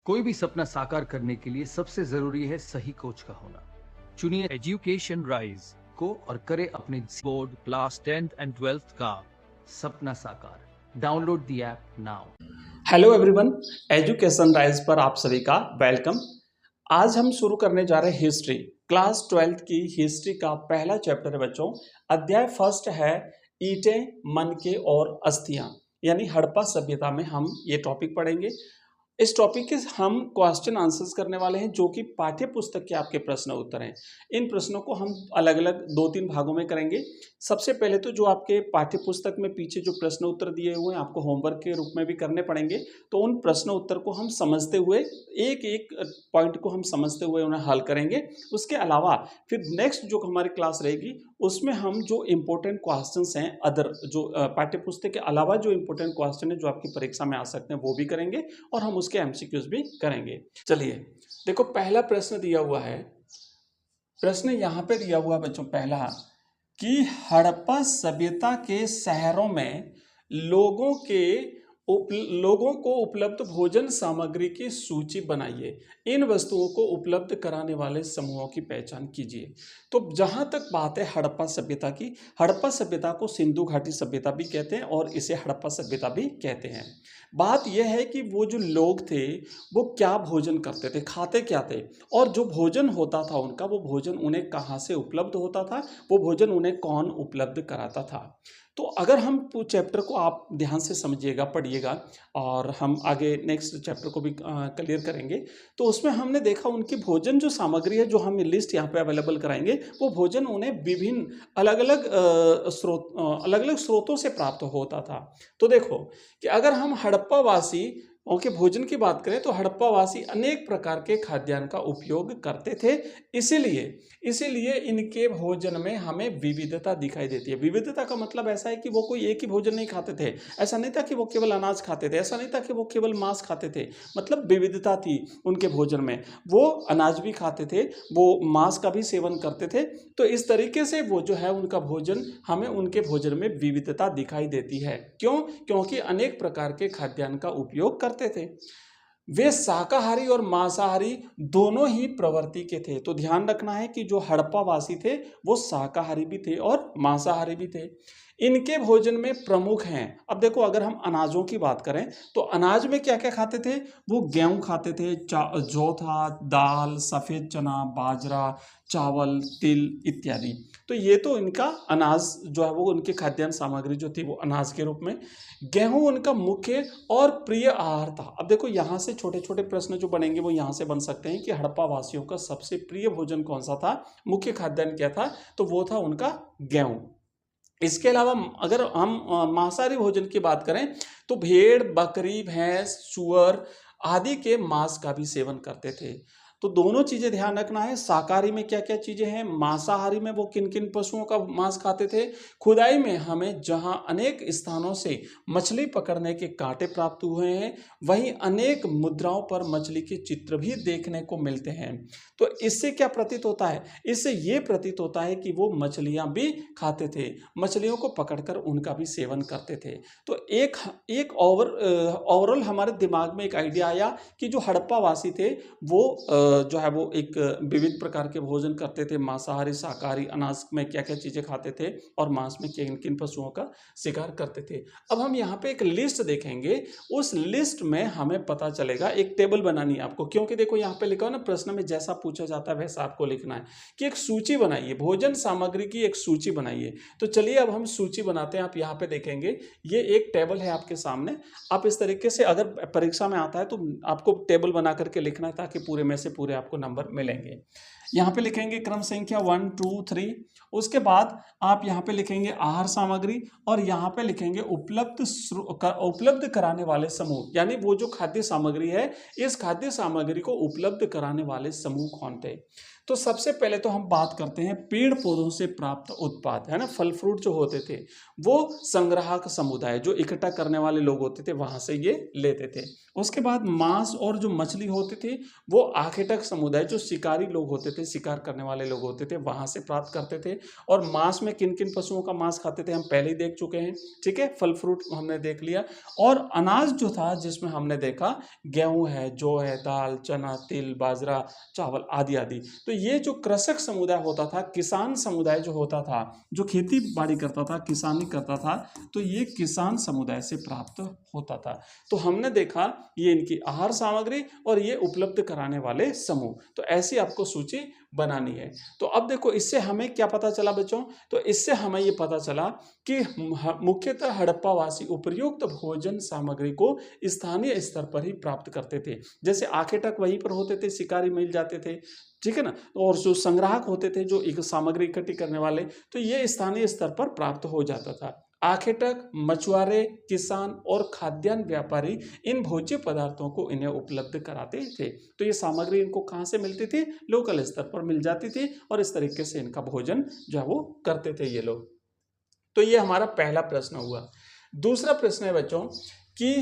कोई भी सपना साकार करने के लिए सबसे जरूरी है सही कोच का होना। चुनिए एजुकेशन राइज को और करे अपने board class 10th and 12th का सपना साकार। Download the app now. Hello everyone, education rise पर आप सभी का वेलकम। आज हम शुरू करने जा रहे हैं हिस्ट्री। क्लास 12th की हिस्ट्री का पहला चैप्टर है बच्चों। अध्याय फर्स्ट है ईंटें, मनके और अस्थियां, यानी हड़प्पा सभ्यता में हम ये टॉपिक पढ़ेंगे। इस टॉपिक के हम क्वेश्चन आंसर्स करने वाले हैं जो कि पाठ्य पुस्तक के आपके प्रश्न उत्तर हैं। इन प्रश्नों को हम अलग अलग 2-3 भागों में करेंगे। सबसे पहले तो जो आपके पाठ्य पुस्तक में पीछे जो प्रश्न उत्तर दिए हुए हैं आपको होमवर्क के रूप में भी करने पड़ेंगे, तो उन प्रश्न उत्तर को हम समझते हुए एक एक पॉइंट को हम समझते हुए उन्हें हल करेंगे। उसके अलावा फिर नेक्स्ट जो हमारी क्लास रहेगी उसमें हम जो इम्पोर्टेंट क्वेश्चंस हैं, अदर जो पाठ्य पुस्तक के अलावा जो इम्पोर्टेंट क्वेश्चन है जो आपकी परीक्षा में आ सकते हैं वो भी करेंगे और हम उसके एमसीक्यूज भी करेंगे। चलिए देखो, पहला प्रश्न दिया हुआ है। प्रश्न यहाँ पे दिया हुआ बच्चों पहला कि हड़प्पा सभ्यता के शहरों में लोगों को उपलब्ध भोजन सामग्री की सूची बनाइए। इन वस्तुओं को उपलब्ध कराने वाले समूहों की पहचान कीजिए। तो जहाँ तक बात है हड़प्पा सभ्यता की, हड़प्पा सभ्यता को सिंधु घाटी सभ्यता भी कहते हैं और इसे हड़प्पा सभ्यता भी कहते हैं। बात यह है कि वो जो लोग थे वो क्या भोजन करते थे, खाते क्या थे, और जो भोजन होता था उनका, वो भोजन उन्हें कहाँ से उपलब्ध होता था, वो भोजन उन्हें कौन उपलब्ध कराता था। तो अगर हम चैप्टर को आप ध्यान से समझिएगा, पढ़िएगा और हम आगे नेक्स्ट चैप्टर को भी क्लियर करेंगे, तो उसमें हमने देखा उनकी भोजन जो सामग्री है जो हम लिस्ट यहाँ पे अवेलेबल कराएंगे, वो भोजन उन्हें विभिन्न अलग अलग स्रोतों से प्राप्त होता था। तो देखो कि अगर हम हड़प्पा वासी के भोजन की बात करें तो हड़प्पा वासी अनेक प्रकार के खाद्यान्न का उपयोग करते थे। इसीलिए इनके भोजन में हमें विविधता दिखाई देती है। विविधता का मतलब ऐसा है कि वो कोई एक ही भोजन नहीं खाते थे। ऐसा नहीं था कि वो केवल अनाज खाते थे, ऐसा नहीं था कि वो केवल मांस खाते थे। मतलब विविधता थी उनके भोजन में। वो अनाज भी खाते थे, वो मांस का भी सेवन करते थे। तो इस तरीके से वो जो है उनका भोजन, हमें उनके भोजन में विविधता दिखाई देती है। क्यों? क्योंकि अनेक प्रकार के खाद्यान्न का उपयोग करते थे। वे शाकाहारी और मांसाहारी दोनों ही प्रवृत्ति के थे। तो ध्यान रखना है कि जो हड़प्पा वासी थे वो शाकाहारी भी थे और मांसाहारी भी थे। इनके भोजन में प्रमुख हैं, अब देखो अगर हम अनाजों की बात करें तो अनाज में क्या क्या खाते थे, वो गेहूं खाते थे, जौ था, दाल, सफ़ेद चना, बाजरा, चावल, तिल इत्यादि। तो ये तो इनका अनाज जो है वो उनकी खाद्यान्न सामग्री जो थी वो अनाज के रूप में। गेहूं उनका मुख्य और प्रिय आहार था। अब देखो यहाँ से छोटे छोटे प्रश्न जो बनेंगे वो यहाँ से बन सकते हैं कि हड़प्पा वासियों का सबसे प्रिय भोजन कौन सा था, मुख्य खाद्यान्न क्या था, तो वो था उनका गेहूं। इसके अलावा अगर हम मांसाहारी भोजन की बात करें तो भेड़, बकरी, भैंस, सूअर आदि के मांस का भी सेवन करते थे। तो दोनों चीजें ध्यान रखना है। शाकाहारी में क्या क्या चीजें हैं, मांसाहारी में वो किन किन पशुओं का मांस खाते थे। खुदाई में हमें जहां अनेक स्थानों से मछली पकड़ने के कांटे प्राप्त हुए हैं, वहीं अनेक मुद्राओं पर मछली के चित्र भी देखने को मिलते हैं। तो इससे क्या प्रतीत होता है, इससे ये प्रतीत होता है कि वो मछलियां भी खाते थे, मछलियों को पकड़कर उनका भी सेवन करते थे। तो एक ओवरऑल हमारे दिमाग में एक आइडिया आया कि जो हड़प्पा वासी थे वो जो है वो एक विविध प्रकार के भोजन करते थे। मांसाहारी, शाकाहारी, अनाज में क्या क्या चीज़ें खाते थे और मांस में किन किन पशुओं का शिकार करते थे। अब हम यहाँ पे एक लिस्ट देखेंगे, उस लिस्ट में हमें पता चलेगा, एक टेबल बनानी है आपको, क्योंकि देखो यहाँ पे लिखा हो ना, प्रश्न में जैसा पूछा जाता है वैसा आपको लिखना है कि एक सूची बनाइए, भोजन सामग्री की एक सूची बनाइए। तो चलिए अब हम सूची बनाते हैं। आप यहाँ पे देखेंगे ये एक टेबल है आपके सामने। आप इस तरीके से अगर परीक्षा में आता है तो आपको टेबल बना करके लिखना है ताकि पूरे में से पूरे आपको नंबर मिलेंगे। यहाँ पे लिखेंगे क्रम संख्या 1 2 3। उसके बाद आप यहाँ पे लिखेंगे आहार सामग्री और यहाँ पे लिखेंगे उपलब्ध कराने वाले समूह, यानी वो जो खाद्य सामग्री है, इस खाद्य सामग्री को उपलब्ध कराने वाले समूह कौन थे। तो सबसे पहले तो हम बात करते हैं पेड़ पौधों से प्राप्त उत्पाद, है ना, फल फ्रूट जो होते थे वो संग्राहक समुदाय, जो इकट्ठा करने वाले लोग होते थे, वहां से ये लेते थे। उसके बाद मांस और जो मछली होती थी वो आखेटक समुदाय, जो शिकारी लोग होते थे, थे, शिकार करने वाले लोग होते थे, वहां से प्राप्त करते थे। और मांस में किन किन पशुओं का मांस खाते थे हम पहले ही देख चुके हैं, ठीक है। फल फ्रूट हमने देख लिया। और अनाज जो था जिसमें हमने देखा गेहूं है, जौ है, दाल, चना, तिल, बाजरा, चावल आदि आदि। तो ये जो कृषक समुदाय होता था, किसान समुदाय जो होता था, जो खेती बाड़ी करता था, किसानी करता था, तो ये किसान समुदाय से प्राप्त होता था। तो हमने देखा ये इनकी आहार सामग्री और ये उपलब्ध कराने वाले समूह। तो ऐसी आपको सूची बनानी है। तो अब देखो इससे हमें क्या पता चला बच्चों, तो इससे हमें ये पता चला कि मुख्यतः हड़प्पावासी उपयुक्त भोजन सामग्री को स्थानीय स्तर पर ही प्राप्त करते थे। जैसे आखेटक वहीं पर होते थे, शिकारी मिल जाते थे, ठीक है ना। और जो संग्राहक होते थे, जो एक सामग्री इकट्ठी करने वाले, तो ये स्थानीय स्तर पर प्राप्त हो जाता था। आखेटक, मछुआरे, किसान और खाद्यान्न व्यापारी इन भोज्य पदार्थों को इन्हें उपलब्ध कराते थे। तो ये सामग्री इनको कहाँ से मिलती थी, लोकल स्तर पर मिल जाती थी, और इस तरीके से इनका भोजन जो है वो करते थे ये लोग। तो ये हमारा पहला प्रश्न हुआ। दूसरा प्रश्न है बच्चों कि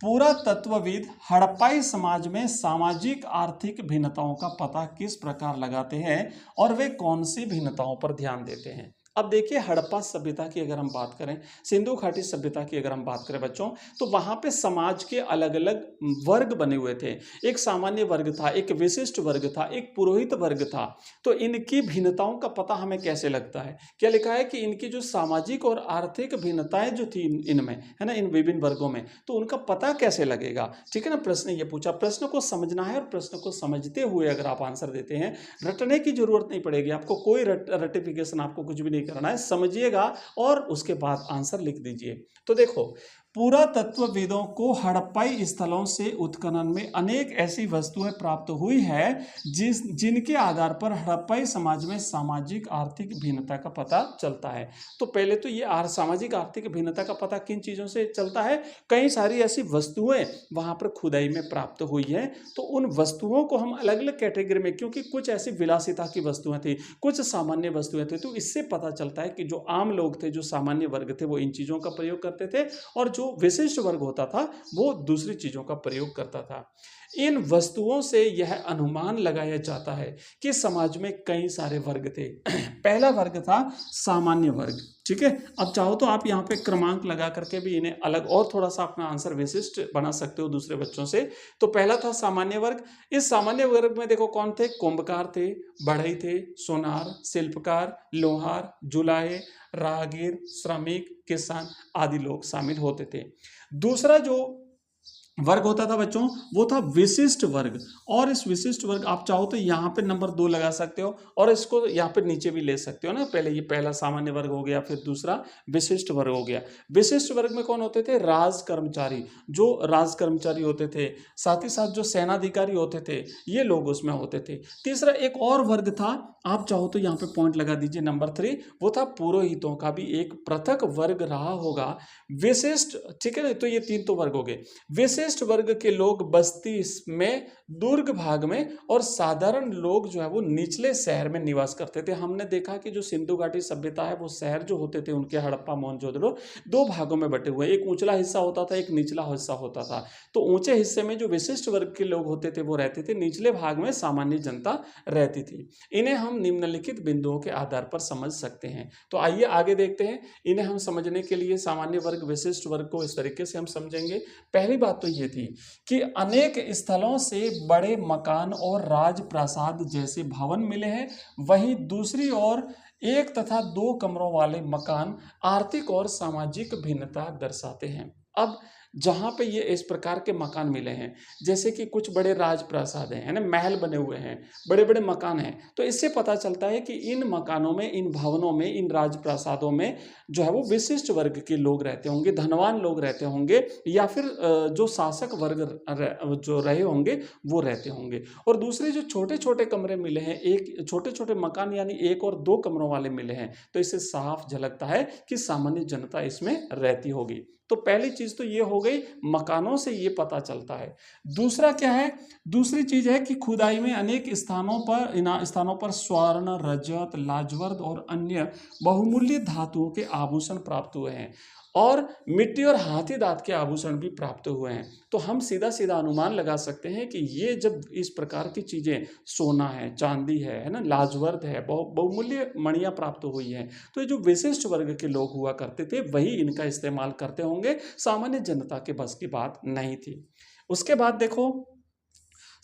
पुरातत्वविद हड़प्पाई समाज में सामाजिक आर्थिक भिन्नताओं का पता किस प्रकार लगाते हैं और वे कौन सी भिन्नताओं पर ध्यान देते हैं। अब देखिए हड़प्पा सभ्यता की अगर हम बात करें, सिंधु घाटी सभ्यता की अगर हम बात करें बच्चों, तो वहां पे समाज के अलग अलग वर्ग बने हुए थे। एक सामान्य वर्ग था, एक विशिष्ट वर्ग था, एक पुरोहित वर्ग था। तो इनकी भिन्नताओं का पता हमें कैसे लगता है, क्या लिखा है कि इनकी जो सामाजिक और आर्थिक भिन्नताएं जो थी इनमें, है ना, इन विभिन्न वर्गों में, तो उनका पता कैसे लगेगा, ठीक है ना। प्रश्न ये पूछा, प्रश्न को समझना है और प्रश्न को समझते हुए अगर आप आंसर देते हैं, रटने की जरूरत नहीं पड़ेगी आपको, कोई रटिफिकेशन आपको कुछ भी नहीं करना है, समझिएगा और उसके बाद आंसर लिख दीजिए। तो देखो पुरातत्वविदों को हड़प्पाई स्थलों से उत्खनन में अनेक ऐसी वस्तुएं प्राप्त हुई है जिनके आधार पर हड़प्पाई समाज में सामाजिक आर्थिक भिन्नता का पता चलता है। तो पहले तो ये सामाजिक आर्थिक भिन्नता का पता किन चीजों से चलता है, कई सारी ऐसी वस्तुएं वहां पर खुदाई में प्राप्त हुई है। तो उन वस्तुओं को हम अलग अलग कैटेगरी में, क्योंकि कुछ ऐसी विलासिता की वस्तुएं थी, कुछ सामान्य वस्तुएं थी, तो इससे पता चलता है कि जो आम लोग थे, जो सामान्य वर्ग थे, वो इन चीजों का प्रयोग करते थे, और जो विशिष्ट वर्ग होता था वो दूसरी चीजों का प्रयोग करता था। इन वस्तुओं से यह अनुमान लगाया जाता है कि समाज में कई सारे वर्ग थे। पहला वर्ग था सामान्य वर्ग, ठीक है। अब चाहो तो आप यहाँ पे क्रमांक लगा करके भी इन्हें अलग और थोड़ा सा अपना आंसर विशिष्ट बना सकते हो दूसरे बच्चों से। तो पहला था सामान्य वर्ग। इस सामान्य वर्ग में देखो कौन थे, कुंभकार थे, बढ़ई थे, सोनार, शिल्पकार, लोहार, जुलाहे, राहगीर, श्रमिक, किसान आदि लोग शामिल होते थे। दूसरा जो वर्ग होता था बच्चों वो था विशिष्ट वर्ग। और इस विशिष्ट वर्ग आप चाहो तो यहाँ पे नंबर 2 लगा सकते हो और इसको यहाँ पे नीचे भी ले सकते हो ना। पहले ये पहला सामान्य वर्ग हो गया, फिर दूसरा विशिष्ट वर्ग हो गया। विशिष्ट वर्ग में कौन होते थे, राज कर्मचारी, जो राज कर्मचारी होते थे, साथ ही साथ जो सेनाधिकारी होते थे, ये लोग उसमें होते थे। तीसरा एक और वर्ग था, आप चाहो तो यहाँ पे पॉइंट लगा दीजिए, नंबर 3, वो था पुरोहितों का भी एक पृथक वर्ग रहा होगा। विशिष्ट, ठीक है ना। तो ये 3 तो वर्ग हो गए। विशिष्ट वर्ग के लोग बस्ती में, दुर्ग भाग में, और साधारण लोग जो है वो निचले शहर में निवास करते थे। हमने देखा कि जो सिंधु घाटी सभ्यता है वो शहर जो होते थे उनके हड़प्पा मोहनजोदड़ो 2 भागों में बटे हुए, एक ऊंचला हिस्सा होता था, एक निचला हिस्सा होता था। तो ऊंचे हिस्से में जो विशिष्ट वर्ग के लोग होते थे वो रहते थे, निचले भाग में सामान्य जनता रहती थी। इन्हें हम निम्नलिखित बिंदुओं के आधार पर समझ सकते हैं। तो आइए आगे देखते हैं। इन्हें हम समझने के लिए सामान्य वर्ग, विशिष्ट वर्ग को इस तरीके से हम समझेंगे। पहली बात तो ये थी कि अनेक स्थलों से बड़े मकान और राजप्रासाद जैसे भवन मिले हैं। वहीं दूसरी ओर 1 तथा 2 कमरों वाले मकान आर्थिक और सामाजिक भिन्नता दर्शाते हैं। अब जहाँ पे ये इस प्रकार के मकान मिले हैं, जैसे कि कुछ बड़े राजप्रासाद हैं, है ना, महल बने हुए हैं, बड़े बड़े मकान हैं, तो इससे पता चलता है कि इन मकानों में, इन भवनों में, इन राजप्रासादों में जो है वो विशिष्ट वर्ग के लोग रहते होंगे, धनवान लोग रहते होंगे, या फिर जो शासक वर्ग जो रहे होंगे वो रहते होंगे। और दूसरे जो छोटे छोटे कमरे मिले हैं, एक छोटे छोटे मकान यानी 1 और 2 कमरों वाले मिले हैं, तो इससे साफ झलकता है कि सामान्य जनता इसमें रहती होगी। तो पहली चीज तो ये हो गई, मकानों से ये पता चलता है। दूसरा क्या है, दूसरी चीज है कि खुदाई में अनेक स्थानों पर स्वर्ण, रजत, लाजवर्द और अन्य बहुमूल्य धातुओं के आभूषण प्राप्त हुए हैं। और मिट्टी और हाथी दांत के आभूषण भी प्राप्त हुए हैं। तो हम सीधा सीधा अनुमान लगा सकते हैं कि ये जब इस प्रकार की चीज़ें, सोना है, चांदी है ना, लाजवर्द है, बहुमूल्य मणियाँ प्राप्त हुई हैं, तो ये जो विशिष्ट वर्ग के लोग हुआ करते थे वही इनका इस्तेमाल करते होंगे, सामान्य जनता के बस की बात नहीं थी। उसके बाद देखो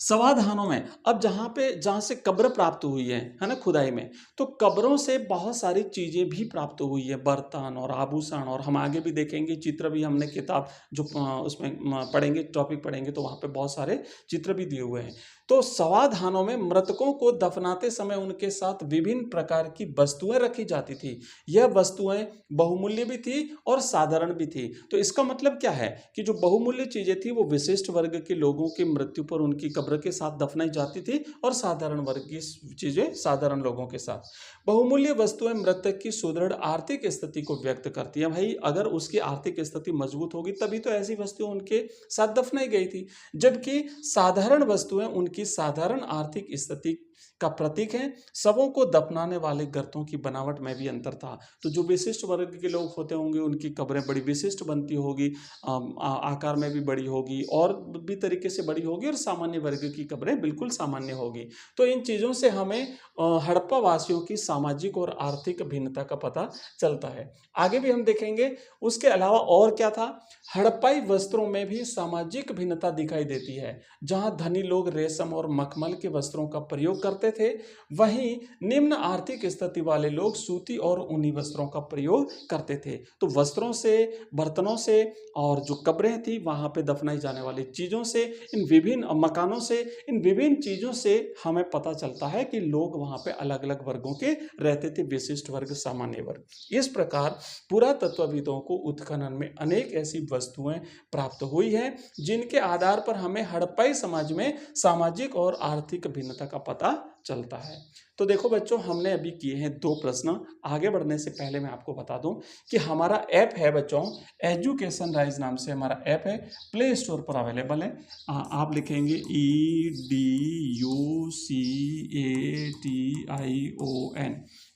समाधानों में, अब जहाँ से कब्र प्राप्त हुई है ना, खुदाई में, तो कब्रों से बहुत सारी चीज़ें भी प्राप्त हुई है, बर्तन और आभूषण, और हम आगे भी देखेंगे चित्र भी, हमने किताब जो उसमें पढ़ेंगे, टॉपिक पढ़ेंगे तो वहाँ पे बहुत सारे चित्र भी दिए हुए हैं। तो समाधानों में मृतकों को दफनाते समय उनके साथ विभिन्न प्रकार की वस्तुएं रखी जाती थी। यह वस्तुएं बहुमूल्य भी थी और साधारण भी थी। तो इसका मतलब क्या है कि जो बहुमूल्य चीजें थी वो विशिष्ट वर्ग के लोगों की मृत्यु पर उनकी कब्र के साथ दफनाई जाती थी, और साधारण वर्ग की चीजें साधारण लोगों के साथ। बहुमूल्य वस्तुएं मृतक की सुदृढ़ आर्थिक स्थिति को व्यक्त करती है। भाई अगर उसकी आर्थिक स्थिति मजबूत होगी तभी तो ऐसी वस्तुएं उनके साथ दफनाई गई थी, जबकि साधारण वस्तुएं उनकी साधारण आर्थिक स्थिति का प्रतीक है। शवों को दफनाने वाले गर्तों की बनावट में भी अंतर था। तो जो विशिष्ट वर्ग के लोग होते होंगे उनकी कब्रें बड़ी विशिष्ट बनती होगी, आकार में भी बड़ी होगी और भी तरीके से बड़ी होगी, और सामान्य वर्ग की कब्रें बिल्कुल सामान्य होगी। तो इन चीज़ों से हमें हड़प्पा वासियों की सामाजिक और आर्थिक भिन्नता का पता चलता है। आगे भी हम देखेंगे। उसके अलावा और क्या था, हड़प्पाई वस्त्रों में भी सामाजिक भिन्नता दिखाई देती है। जहां धनी लोग रेशम और मखमल के वस्त्रों का प्रयोग करते थे, वहीं निम्न आर्थिक स्थिति वाले लोग सूती और ऊनी वस्त्रों का प्रयोग करते थे। तो वस्त्रों से, बर्तनों से, और जो कब्रें थी वहां पे दफनाई जाने वाली चीजों से, इन विभिन्न मकानों से, इन विभिन्न चीजों से हमें पता चलता है कि लोग वहां पे अलग अलग वर्गों के रहते थे, विशिष्ट वर्ग, सामान्य वर्ग। इस प्रकार पुरातत्वविदों को उत्खनन में अनेक ऐसी वस्तुएं प्राप्त हुई हैं जिनके आधार पर हमें हड़प्पाई समाज में सामाजिक और आर्थिक भिन्नता का पता चलता है। तो देखो बच्चों, हमने अभी किए हैं 2 प्रश्न। आगे बढ़ने से पहले मैं आपको बता दूं कि हमारा ऐप है बच्चों, एजुकेशन राइज नाम से हमारा ऐप है, प्ले स्टोर पर अवेलेबल है। आप लिखेंगे EDUCATION,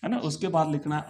है ना, उसके बाद लिखना है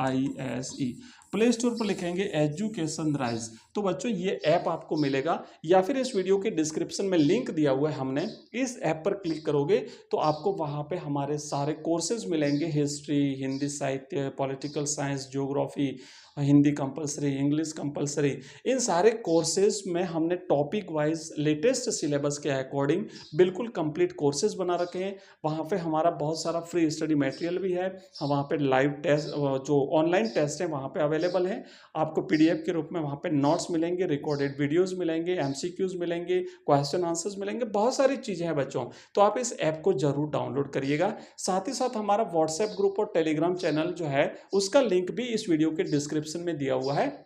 RISE। प्ले स्टोर पर लिखेंगे एजुकेशन राइज। तो बच्चों ये ऐप आपको मिलेगा, या फिर इस वीडियो के डिस्क्रिप्शन में लिंक दिया हुआ है हमने, इस ऐप पर क्लिक करोगे तो आपको वहाँ पे हमारे सारे कोर्सेज मिलेंगे। हिस्ट्री, हिंदी साहित्य, political science, geography, Hindi compulsory, English compulsory, इन सारे कोर्सेज में हमने टॉपिक वाइज लेटेस्ट सिलेबस के अकॉर्डिंग बिल्कुल कंप्लीट कोर्सेज बना रखे हैं। वहाँ पे हमारा बहुत सारा फ्री स्टडी मटेरियल भी है। वहाँ पे लाइव टेस्ट, जो ऑनलाइन टेस्ट है वहाँ पे अवेलेबल है। आपको PDF के रूप में वहाँ पे नोट्स मिलेंगे, रिकॉर्डेड वीडियोज़ मिलेंगे, MCQs मिलेंगे, क्वेश्चन आंसर्स मिलेंगे, बहुत सारी चीज़ें हैं बच्चों। तो आप इस ऐप को जरूर डाउनलोड करिएगा। साथ ही साथ हमारा व्हाट्सएप ग्रुप और टेलीग्राम चैनल जो है उसका लिंक भी इस वीडियो के डिस्क्रिप्शन में दिया हुआ है,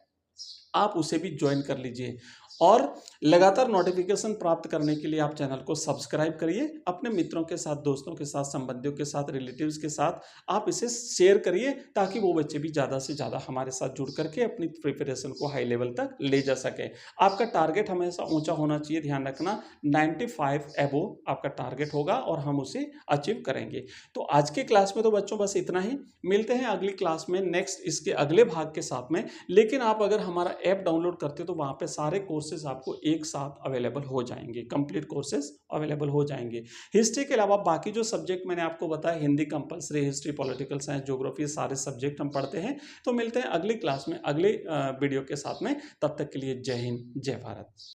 आप उसे भी ज्वाइन कर लीजिए। और लगातार नोटिफिकेशन प्राप्त करने के लिए आप चैनल को सब्सक्राइब करिए। अपने मित्रों के साथ, दोस्तों के साथ, संबंधियों के साथ, रिलेटिव्स के साथ आप इसे शेयर करिए, ताकि वो बच्चे भी ज़्यादा से ज़्यादा हमारे साथ जुड़ करके अपनी प्रिपरेशन को हाई लेवल तक ले जा सके। आपका टारगेट हमेशा ऊंचा होना चाहिए, ध्यान रखना। 95 एबो आपका टारगेट होगा और हम उसे अचीव करेंगे। तो आज के क्लास में तो बच्चों बस इतना ही। मिलते हैं अगली क्लास में नेक्स्ट इसके अगले भाग के साथ में। लेकिन आप अगर हमारा ऐप डाउनलोड करते हो तो वहाँ पे सारे कोर्सेज आपको एक साथ अवेलेबल हो जाएंगे, कंप्लीट कोर्सेज अवेलेबल हो जाएंगे। हिस्ट्री के अलावा बाकी जो सब्जेक्ट मैंने आपको बताया, Hindi compulsory, history, political science, geography, सारे सब्जेक्ट हम पढ़ते हैं। तो मिलते हैं अगली क्लास में अगले वीडियो के साथ में। तब तक के लिए जय हिंद, जय भारत।